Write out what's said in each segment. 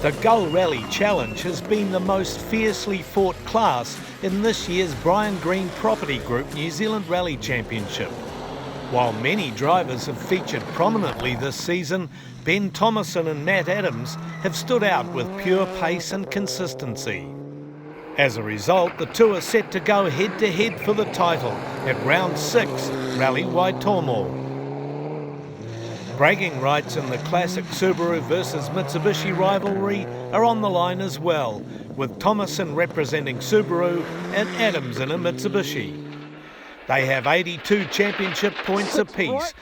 The Gull Rally Challenge has been the most fiercely fought class in this year's Brian Green Property Group New Zealand Rally Championship. While many drivers have featured prominently this season, Ben Thomasen and Matt Adams have stood out with pure pace and consistency. As a result, the two are set to go head-to-head for the title at round 6, Rally Waitomo. Bragging rights in the classic Subaru versus Mitsubishi rivalry are on the line as well, with Thomasen representing Subaru and Adams in a Mitsubishi. They have 82 championship points apiece,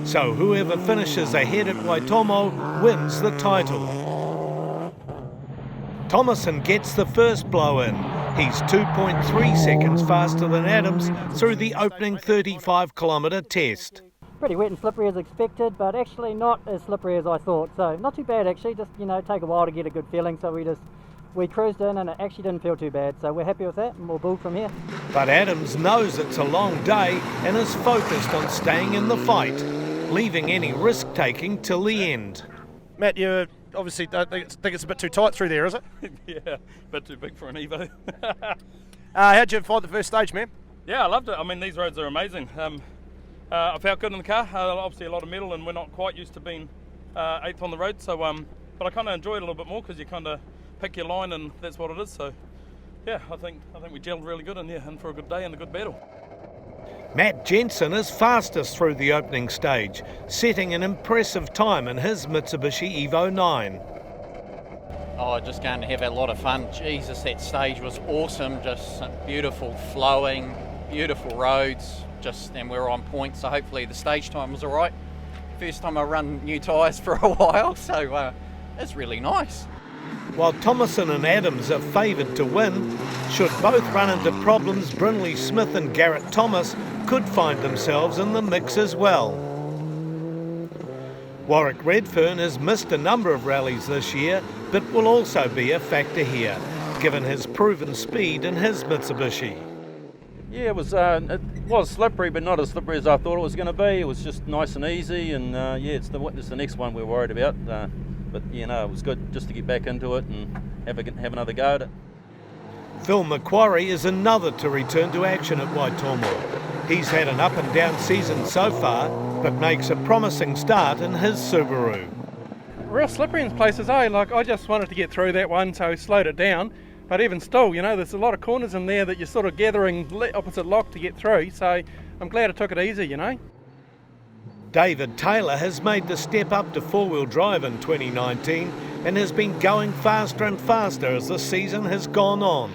so whoever finishes ahead at Waitomo wins the title. Thomasen gets the first blow in. He's 2.3 seconds faster than Adams through the opening 35-kilometre test. Pretty wet and slippery as expected, but actually not as slippery as I thought. So not too bad actually, just take a while to get a good feeling. So we cruised in and it actually didn't feel too bad. So we're happy with that and we'll build from here. But Adams knows it's a long day and is focused on staying in the fight, leaving any risk-taking till the end. Matt, you obviously don't think it's a bit too tight through there, is it? Yeah, a bit too big for an Evo. How'd you find the first stage, man? Yeah, I loved it. I mean, these roads are amazing. I felt good in the car. Obviously a lot of metal and we're not quite used to being 8th on the road. So, but I kind of enjoy it a little bit more because you kind of pick your line and that's what it is. So, yeah, I think we gelled really good in for a good day and a good battle. Matt Jensen is fastest through the opening stage, setting an impressive time in his Mitsubishi Evo 9. Oh, just going to have a lot of fun. Jesus, that stage was awesome. Just beautiful flowing, beautiful roads. And we're on point, so hopefully the stage time was all right. First time I run new tyres for a while, so it's really nice. While Thomasen and Adams are favoured to win, should both run into problems, Brindley Smith and Garrett Thomas could find themselves in the mix as well. Warwick Redfern has missed a number of rallies this year, but will also be a factor here, given his proven speed in his Mitsubishi. Yeah, it was slippery, but not as slippery as I thought it was going to be. It was just nice and easy, and it's the next one we're worried about. But it was good just to get back into it and have another go at it. Phil Macquarie is another to return to action at Waitomo. He's had an up and down season so far, but makes a promising start in his Subaru. Real slippery in places, eh? Like I just wanted to get through that one, so I slowed it down. But even still, there's a lot of corners in there that you're sort of gathering opposite lock to get through, so I'm glad I took it easy, David Taylor has made the step up to four-wheel drive in 2019 and has been going faster and faster as the season has gone on,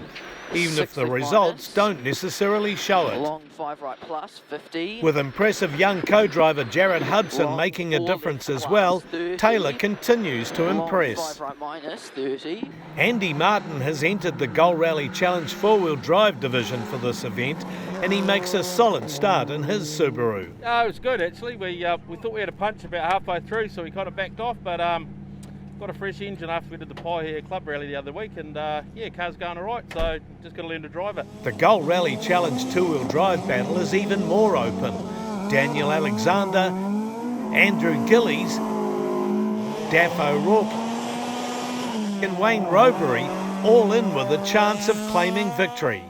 even if the results don't necessarily show it. Long 5 right plus 50. With impressive young co-driver Jared Hudson making a difference as well, 30. Taylor continues to impress. 5 right minus 30. Andy Martin has entered the Gull Rally Challenge four-wheel drive division for this event, and he makes a solid start in his Subaru. It was good actually. We thought we had a punch about halfway through, so we kind of backed off, but got a fresh engine after we did the Pie Club Rally the other week, and car's going all right, so just got to learn to drive it. The Gull Rally Challenge two-wheel drive battle is even more open. Daniel Alexander, Andrew Gillies, Daff O'Rourke and Wayne Rowberry all in with a chance of claiming victory.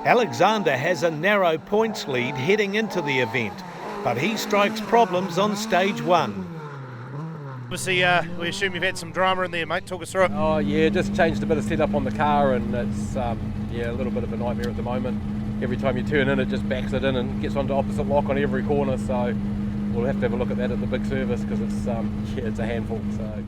Alexander has a narrow points lead heading into the event, but he strikes problems on stage 1. Obviously, we assume you've had some drama in there, mate. Talk us through it. Oh yeah, just changed a bit of setup on the car, and it's a little bit of a nightmare at the moment. Every time you turn in, it just backs it in and gets onto opposite lock on every corner. So we'll have to have a look at that at the big service because it's a handful. So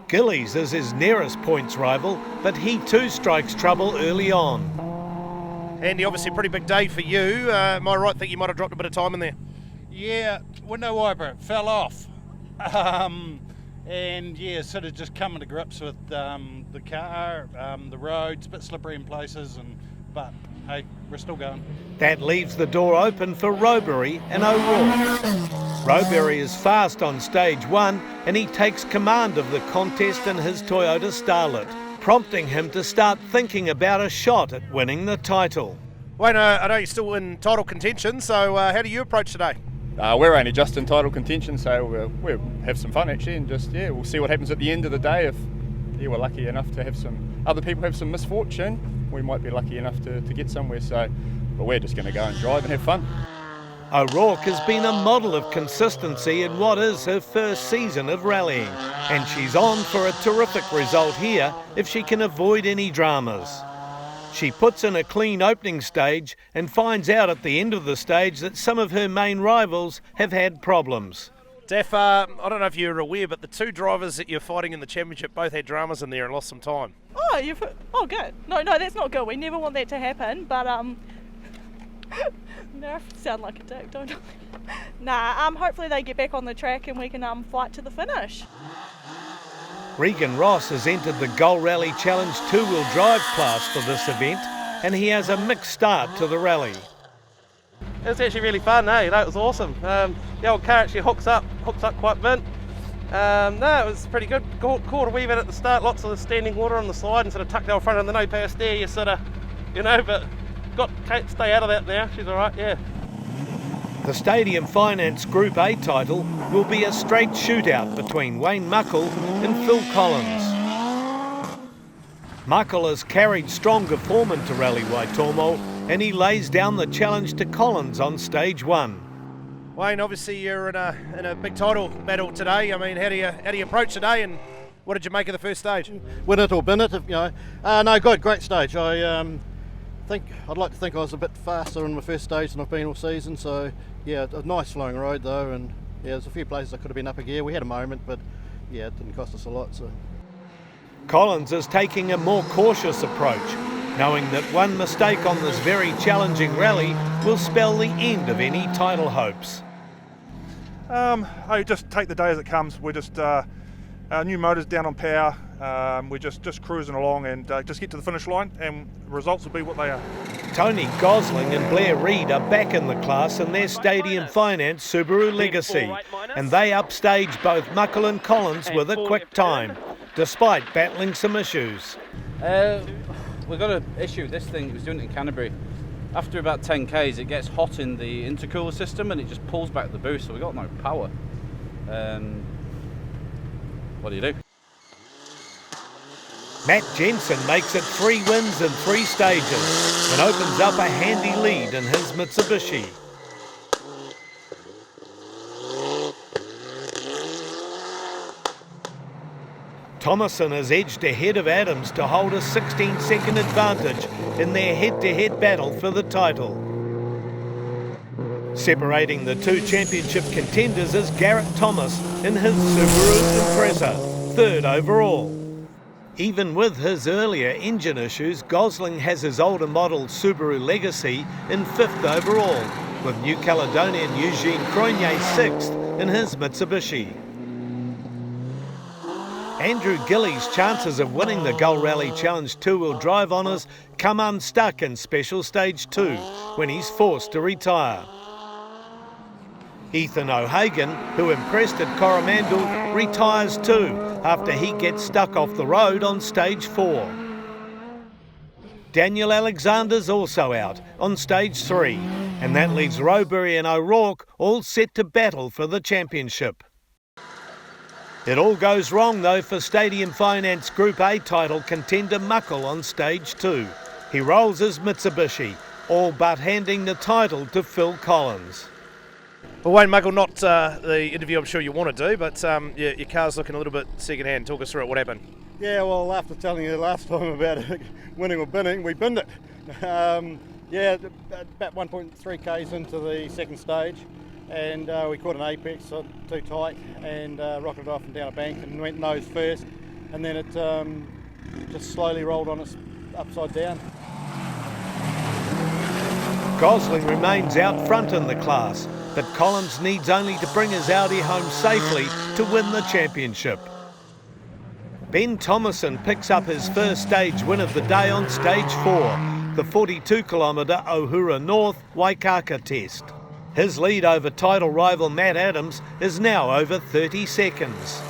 Gillies is his nearest points rival, but he too strikes trouble early on. Andy, obviously a pretty big day for you. Am I right? Think you might have dropped a bit of time in there? Yeah, window wiper, it fell off. And sort of just coming to grips with the car, the roads, a bit slippery in places, but hey, we're still going. That leaves the door open for Rowberry and O'Rourke. Rowberry is fast on stage 1 and he takes command of the contest in his Toyota Starlet, prompting him to start thinking about a shot at winning the title. Wayne, I know you're still in title contention, so how do you approach today? We're only just in title contention, so we'll have some fun actually, and just we'll see what happens at the end of the day. If we're lucky enough to have some other people have some misfortune, we might be lucky enough to get somewhere. So, but we're just going to go and drive and have fun. O'Rourke has been a model of consistency in what is her first season of rallying, and she's on for a terrific result here if she can avoid any dramas. She puts in a clean opening stage and finds out at the end of the stage that some of her main rivals have had problems. Daff, I don't know if you're aware, but the two drivers that you're fighting in the championship both had dramas in there and lost some time. Oh, good. No, that's not good. We never want that to happen, but no, I sound like a dick, don't I? Nah, hopefully they get back on the track and we can fight to the finish. Regan Ross has entered the Gull Rally Challenge two-wheel drive class for this event, and he has a mixed start to the rally. It was actually really fun, That was awesome. The old car actually hooks up quite mint. No, it was pretty good. Caught a wee bit at the start, lots of standing water on the side and sort of tucked out front and the no pass there, you sort of, but got to stay out of that now. She's all right, yeah. The Stadium Finance Group A title will be a straight shootout between Wayne Muckle and Phil Collins. Muckle has carried stronger form into Rally Waitomo, and he lays down the challenge to Collins on stage 1. Wayne, obviously you're in a big title battle today. I mean, how do you approach today, and what did you make of the first stage? Win it or bin it, No, great stage. I'd like to think I was a bit faster in my first stage than I've been all season, so yeah, a nice flowing road though, and there's a few places I could have been up a gear. We had a moment, but yeah, it didn't cost us a lot. So Collins is taking a more cautious approach, knowing that one mistake on this very challenging rally will spell the end of any title hopes. I just take the day as it comes. We're just new motors down on power. We're just cruising along and just get to the finish line, and the results will be what they are. Tony Gosling and Blair Read are back in the class in their Stadium Finance Subaru Legacy, and they upstage both Muckle and Collins with a quick time, despite battling some issues. We've got an issue with this thing. It was doing it in Canterbury. After about 10 k's, it gets hot in the intercooler system and it just pulls back the boost, so we got no power. What do you do? Matt Jensen makes it 3 wins in 3 stages and opens up a handy lead in his Mitsubishi. Thomasen has edged ahead of Adams to hold a 16-second advantage in their head-to-head battle for the title. Separating the two championship contenders is Garrett Thomas in his Subaru Impreza, 3rd overall. Even with his earlier engine issues, Gosling has his older model Subaru Legacy in 5th overall, with New Caledonian Eugene Cronier 6th in his Mitsubishi. Andrew Gillies' chances of winning the Gull Rally Challenge two-wheel drive honours come unstuck in Special Stage 2 when he's forced to retire. Ethan O'Hagan, who impressed at Coromandel, retires too after he gets stuck off the road on Stage 4. Daniel Alexander's also out on Stage 3, and that leaves Rowberry and O'Rourke all set to battle for the championship. It all goes wrong though for Stadium Finance Group A title contender Muckle on Stage 2. He rolls his Mitsubishi, all but handing the title to Phil Collins. Well, Wayne Muckle, not the interview I'm sure you want to do, but your car's looking a little bit second-hand. Talk us through it. What happened? Yeah, well, after telling you last time about winning or binning, we binned it. About 1.3 k's into the second stage, and we caught an apex too tight and rocketed off and down a bank and went nose first, and then it just slowly rolled on us upside down. Gosling remains out front in the class, but Collins needs only to bring his Audi home safely to win the championship. Ben Thomasen picks up his first stage win of the day on Stage 4, the 42-kilometre Ohura North Waikaka test. His lead over title rival Matt Adams is now over 30 seconds.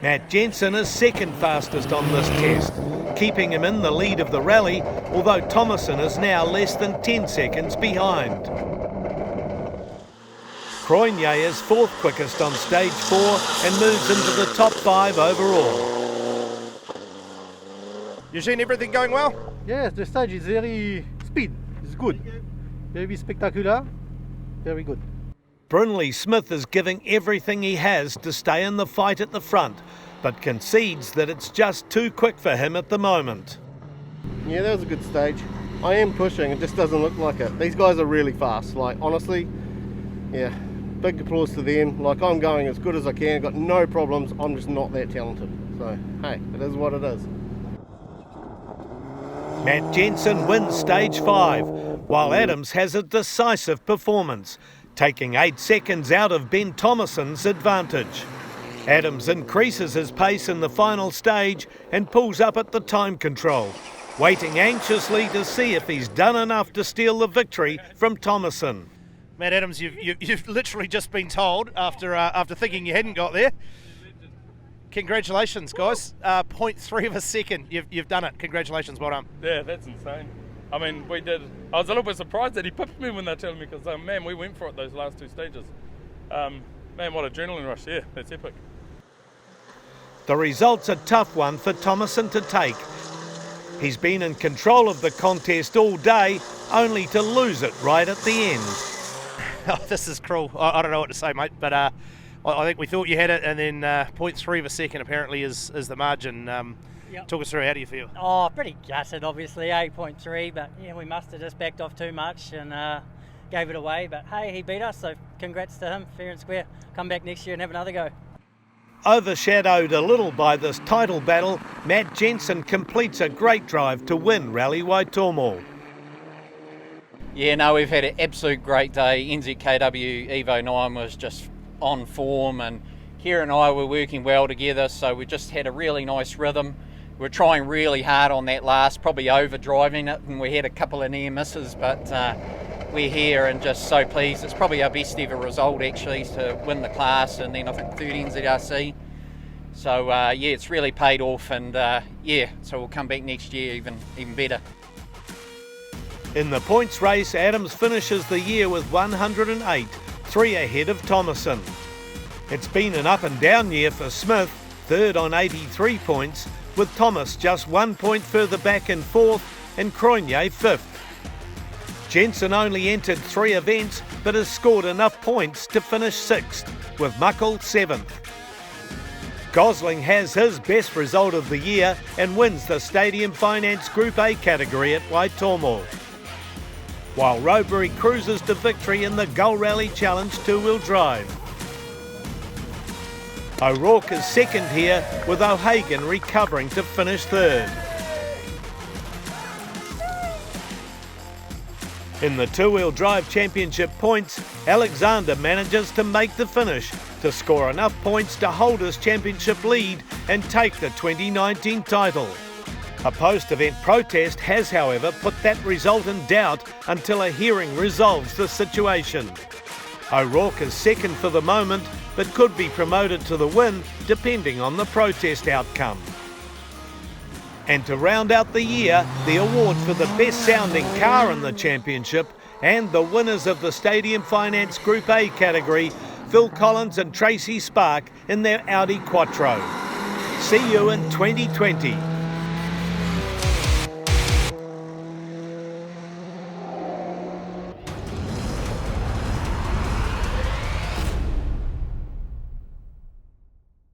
Matt Jensen is second fastest on this test, keeping him in the lead of the rally, although Thomasen is now less than 10 seconds behind. Croynier is fourth quickest on stage 4 and moves into the top 5 overall. Eugene, everything going well? Yes, the stage is very speed. It's good. Very spectacular. Very good. Brynley Smith is giving everything he has to stay in the fight at the front, but concedes that it's just too quick for him at the moment. Yeah, that was a good stage. I am pushing, it just doesn't look like it. These guys are really fast, like honestly, yeah, big applause to them. Like I'm going as good as I can, got no problems, I'm just not that talented. So, hey, it is what it is. Matt Jensen wins stage 5, while Adams has a decisive performance, taking 8 seconds out of Ben Thomasen's advantage. Adams increases his pace in the final stage and pulls up at the time control, waiting anxiously to see if he's done enough to steal the victory from Thomasen. Matt Adams, you've literally just been told after thinking you hadn't got there. Congratulations, guys. 0.3 of a second. You've done it. Congratulations, well done. Yeah, that's insane. I mean, we did. I was a little bit surprised that he pipped me when they were telling me because, man, we went for it those last 2 stages. Man, what adrenaline rush. Yeah, that's epic. The result's a tough one for Thomasen to take. He's been in control of the contest all day, only to lose it right at the end. Oh, this is cruel. I don't know what to say, mate, but I think we thought you had it, and then 0.3 of a second apparently is the margin. Yep. Talk us through, how do you feel? Oh, pretty gutted, obviously, 8.3, but yeah, we must have just backed off too much and gave it away. But hey, he beat us, so congrats to him, fair and square. Come back next year and have another go. Overshadowed a little by this title battle, Matt Jensen completes a great drive to win Rally Waitomo. Yeah, no, we've had an absolute great day. NZKW Evo 9 was just on form, and Kira and I were working well together, so we just had a really nice rhythm. We're trying really hard on that last, probably overdriving it, and we had a couple of near misses, but we're here and just so pleased. It's probably our best ever result actually to win the class, and then I think third NZRC. So yeah, it's really paid off, and yeah, so we'll come back next year even better. In the points race, Adams finishes the year with 108, 3 ahead of Thomasen. It's been an up and down year for Smith, third on 83 points, with Thomas just 1 point further back in fourth and Croynier fifth. Jensen only entered 3 events but has scored enough points to finish sixth, with Muckle seventh. Gosling has his best result of the year and wins the Stadium Finance Group A category at Waitomo, while Rowberry cruises to victory in the Gull Rally Challenge 2-wheel drive. O'Rourke is second here, with O'Hagan recovering to finish third. In the 2-wheel drive championship points, Alexander manages to make the finish to score enough points to hold his championship lead and take the 2019 title. A post-event protest has, however, put that result in doubt until a hearing resolves the situation. O'Rourke is second for the moment, but could be promoted to the win depending on the protest outcome. And to round out the year, the award for the best sounding car in the championship and the winners of the Stadium Finance Group A category, Phil Collins and Tracy Spark in their Audi Quattro. See you in 2020.